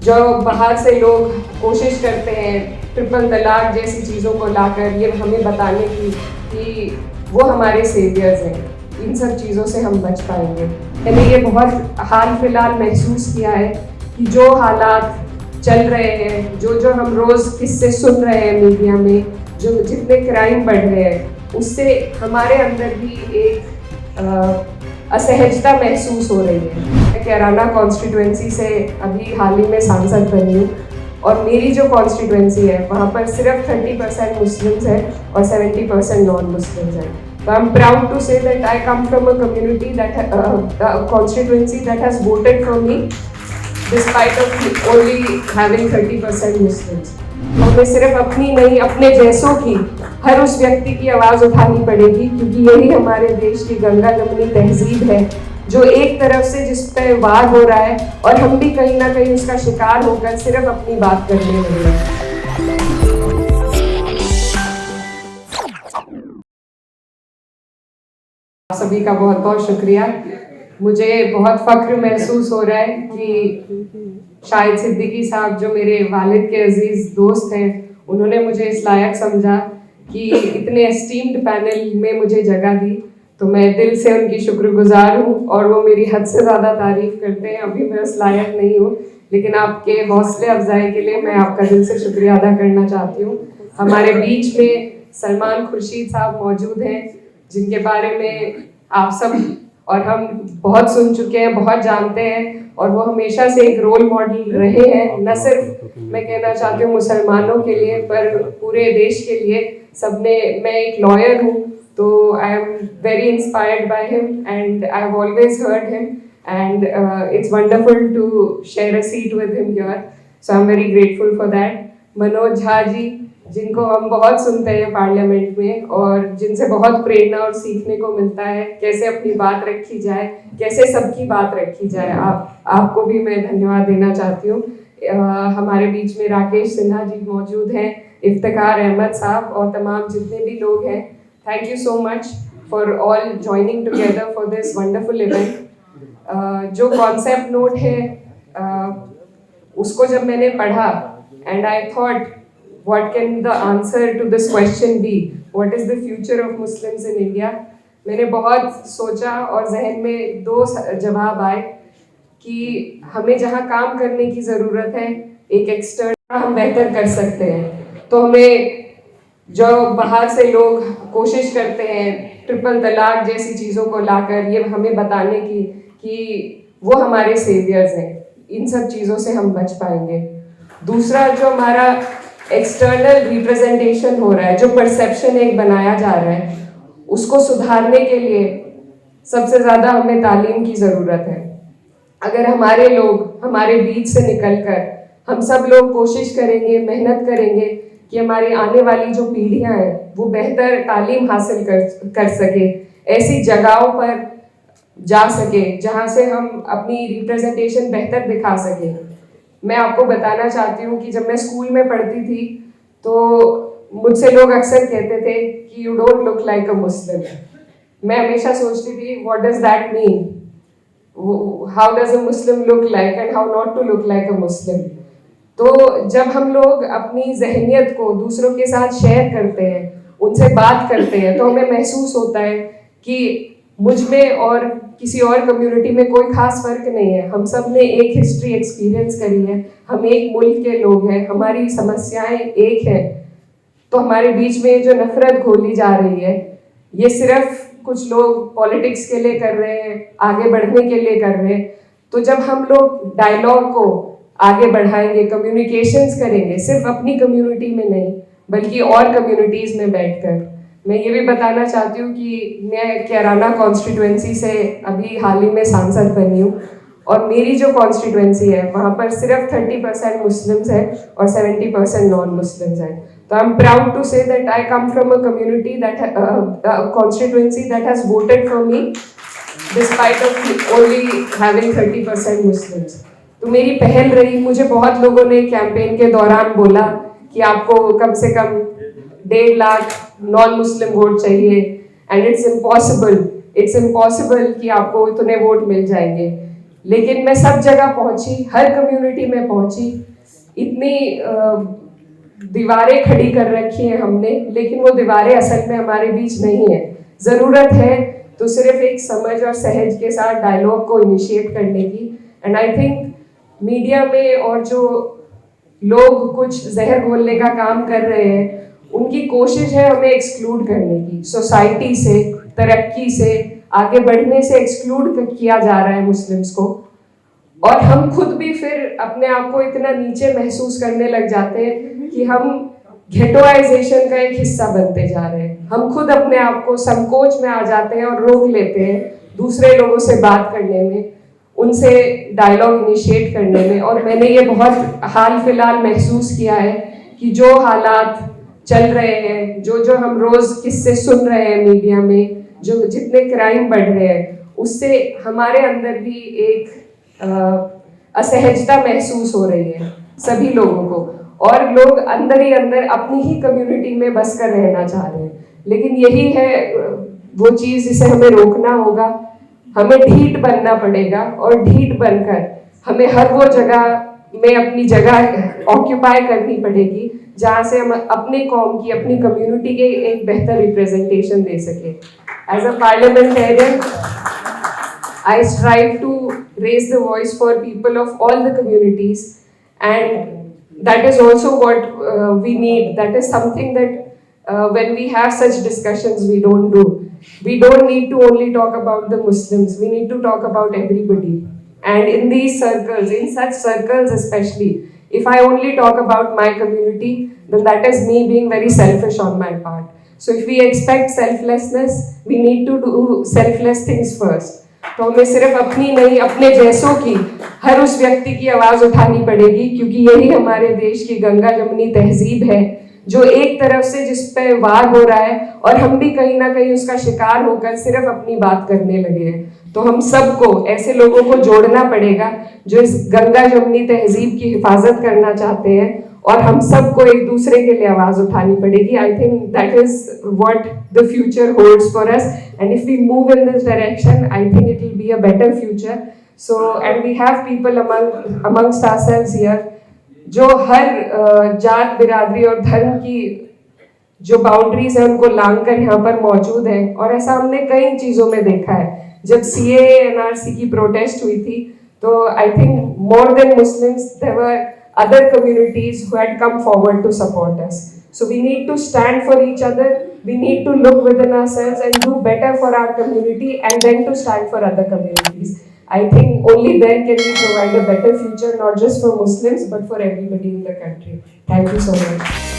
जो बाहर से लोग कोशिश करते हैं ट्रिपल तलाक जैसी चीज़ों को लाकर ये हमें बताने की कि वो हमारे सेवियर्स हैं, इन सब चीज़ों से हम बच पाएंगे। मैंने ये बहुत हाल फिलहाल महसूस किया है कि जो हालात चल रहे हैं, जो हम रोज़ किस्से सुन रहे हैं मीडिया में, जो जितने क्राइम बढ़ रहे हैं, उससे हमारे अंदर भी एक असहजता महसूस हो रही है। मैं कैराना कॉन्स्टिट्यूएंसी से अभी हाल ही में सांसद बनी हूँ और मेरी जो कॉन्स्टिट्यूएंसी है वहाँ पर सिर्फ 30% मुस्लिम्स हैं और 70% नॉन मुस्लिम्स हैं। So I'm proud to say that I come from a community that a constituency that has voted for me despite of only having 30% Muslims. हमें सिर्फ अपनी नहीं अपने जैसों की हर उस व्यक्ति की आवाज़ उठानी पड़ेगी, क्योंकि यही हमारे देश की गंगा जमुनी तहजीब है जो एक तरफ से जिस पर वार हो रहा है और हम भी कहीं ना कहीं उसका शिकार होकर सिर्फ अपनी बात करने लगे हैं। सभी का बहुत बहुत शुक्रिया। मुझे बहुत फख्र महसूस हो रहा है कि शाहिद सिद्दीकी साहब जो मेरे वालिद के अजीज दोस्त हैं, उन्होंने मुझे इस लायक समझा कि इतने एस्टीम्ड पैनल में मुझे जगह दी, तो मैं दिल से उनकी शुक्रगुजार हूँ और वो मेरी हद से ज़्यादा तारीफ करते हैं। अभी मैं उस लायक नहीं हूँ, लेकिन आपके हौसले अफजाई के लिए मैं आपका दिल से शुक्रिया अदा करना चाहती हूँ। हमारे बीच में सलमान खुर्शीद साहब मौजूद हैं, जिनके बारे में आप सब और हम बहुत सुन चुके हैं, बहुत जानते हैं, और वो हमेशा से एक रोल मॉडल रहे हैं, न सिर्फ मैं कहना चाहती हूँ मुसलमानों के लिए पर पूरे देश के लिए। सबने, मैं एक लॉयर हूँ तो I am very inspired by him and I have always heard him and it's wonderful to share a seat with him here, so I am very grateful for that. Manoj Jha ji, जिनको हम बहुत सुनते हैं पार्लियामेंट में और जिनसे बहुत प्रेरणा और सीखने को मिलता है, कैसे अपनी बात रखी जाए, कैसे सबकी बात रखी जाए, आपको भी मैं धन्यवाद देना चाहती हूँ। हमारे बीच में राकेश सिन्हा जी मौजूद हैं, इफ्तिकार अहमद साहब और तमाम जितने भी लोग हैं। Thank you so much for all joining together for this wonderful event. जो कॉन्सेप्ट नोट है उसको जब मैंने पढ़ा and I thought what can the answer to this question be, what is the future of Muslims in India, मैंने बहुत सोचा और जहन में दो जवाब आए कि हमें जहाँ काम करने की ज़रूरत है, एक एक्सटर्नल हम बेहतर कर सकते हैं। तो हमें जो बाहर से लोग कोशिश करते हैं ट्रिपल तलाक जैसी चीज़ों को लाकर ये हमें बताने की कि वो हमारे सेवियर्स हैं, इन सब चीज़ों से हम बच पाएंगे। दूसरा, जो हमारा एक्सटर्नल रिप्रेजेंटेशन हो रहा है, जो परसेप्शन एक बनाया जा रहा है, उसको सुधारने के लिए सबसे ज़्यादा हमें तालीम की ज़रूरत है। अगर हमारे लोग हमारे बीच से निकलकर हम सब लोग कोशिश करेंगे, मेहनत करेंगे कि हमारी आने वाली जो पीढ़ियां हैं वो बेहतर तालीम हासिल कर सके, ऐसी जगहों पर जा सके जहाँ से हम अपनी रिप्रेजेंटेशन बेहतर दिखा सकें। मैं आपको बताना चाहती हूँ कि जब मैं स्कूल में पढ़ती थी तो मुझसे लोग अक्सर कहते थे कि you don't look like a Muslim. मैं हमेशा सोचती थी what does that mean, how does a Muslim look like and how not to look like a Muslim. तो जब हम लोग अपनी जहनियत को दूसरों के साथ शेयर करते हैं, उनसे बात करते हैं, तो हमें महसूस होता है कि मुझ में और किसी और कम्युनिटी में कोई खास फर्क नहीं है। हम सब ने एक हिस्ट्री एक्सपीरियंस करी है, हम एक मुल्क के लोग हैं, हमारी समस्याएं एक है। तो हमारे बीच में जो नफरत घोली जा रही है, ये सिर्फ कुछ लोग पॉलिटिक्स के लिए कर रहे हैं, आगे बढ़ने के लिए कर रहे हैं। तो जब हम लोग डायलॉग को आगे बढ़ाएंगे, कम्युनिकेशंस करेंगे, सिर्फ अपनी कम्युनिटी में नहीं बल्कि और कम्युनिटीज़ में बैठकर। मैं ये भी बताना चाहती हूँ कि मैं कैराना कॉन्स्टिट्यूएंसी से अभी हाल ही में सांसद बनी हूँ और मेरी जो कॉन्स्टिट्यूएंसी है वहाँ पर सिर्फ 30% मुस्लिम्स हैं और 70% नॉन मुस्लिम्स हैं। तो I am proud to say that I come from a community that constituency that has voted for me despite of only having 30% Muslims. तो मेरी पहल रही, मुझे बहुत लोगों ने कैंपेन के दौरान बोला कि आपको कम से कम 1.5 लाख नॉन मुस्लिम वोट चाहिए एंड इट्स इम्पॉसिबल कि आपको इतने वोट मिल जाएंगे। लेकिन मैं सब जगह पहुंची, हर कम्युनिटी में पहुंची, इतनी दीवारें खड़ी कर रखी हैं हमने, लेकिन वो दीवारें असल में हमारे बीच नहीं है। ज़रूरत है तो सिर्फ एक समझ और सहज के साथ डायलॉग को इनिशिएट करने की। एंड आई थिंक मीडिया में और जो लोग कुछ जहर घोलने का काम कर रहे हैं, उनकी कोशिश है हमें एक्सक्लूड करने की, सोसाइटी से, तरक्की से, आगे बढ़ने से एक्सक्लूड किया जा रहा है मुस्लिम्स को। और हम खुद भी फिर अपने आप को इतना नीचे महसूस करने लग जाते हैं कि हम घेटोआइजेशन का एक हिस्सा बनते जा रहे हैं। हम खुद अपने आप को संकोच में आ जाते हैं और रोक लेते हैं दूसरे लोगों से बात करने में, उनसे डायलॉग इनिशिएट करने में। और मैंने ये बहुत हाल फिलहाल महसूस किया है कि जो हालात चल रहे हैं, जो हम रोज किस्से सुन रहे हैं मीडिया में, जो जितने क्राइम बढ़ रहे हैं, उससे हमारे अंदर भी एक असहजता महसूस हो रही है सभी लोगों को। और लोग अंदर ही अंदर अपनी ही कम्युनिटी में बस कर रहना चाह रहे हैं। लेकिन यही है वो चीज़ जिसे हमें रोकना होगा। हमें ढीठ बनना पड़ेगा और ढीठ बनकर हमें हर वो जगह में अपनी जगह ऑक्यूपाई करनी पड़ेगी जहाँ से हम अपने कौम की, अपनी कम्युनिटी के एक बेहतर रिप्रेजेंटेशन दे सके। As a parliamentarian, I strive to raise the voice for people of all the communities, and that is also what we need. That is something that when we have such discussions, we don't do. We don't need to only talk about the Muslims, we need to talk about everybody. And in these circles, in such circles especially, if I only talk about my community, then that is me being very selfish on my part. So if we expect selflessness, we need to do selfless things first. तो हमें सिर्फ अपनी नहीं, अपने जैसों की, हर उस व्यक्ति की आवाज़ उठानी पड़ेगी, क्योंकि यही हमारे देश की गंगा जमुनी तहजीब है, जो एक तरफ से जिस पे वार हो रहा है और हम भी कहीं ना कहीं उसका शिकार होकर सिर्फ अपनी बात करने लगे हैं। तो हम सबको, ऐसे लोगों को जोड़ना पड़ेगा जो इस गंगा जमुनी तहजीब की हिफाजत करना चाहते हैं, और हम सबको एक दूसरे के लिए आवाज उठानी पड़ेगी। I think that is what the future holds for us, and if we move in this direction, I think it will be a better future. So and we have people amongst ourselves here जो हर जात, बिरादरी और धर्म की जो boundaries है उनको लांग कर यहाँ पर मौजूद है। और ऐसा हमने कई चीज़ों में देखा है। जब CAA NRC की प्रोटेस्ट हुई थी, तो I think more than Muslims there were other communities who had come forward to support us. So we need to stand for each other, we need to look within ourselves and do better for our community, and then to stand for other communities. I think only then can we provide a better future, not just for Muslims but for everybody in the country. Thank you so much.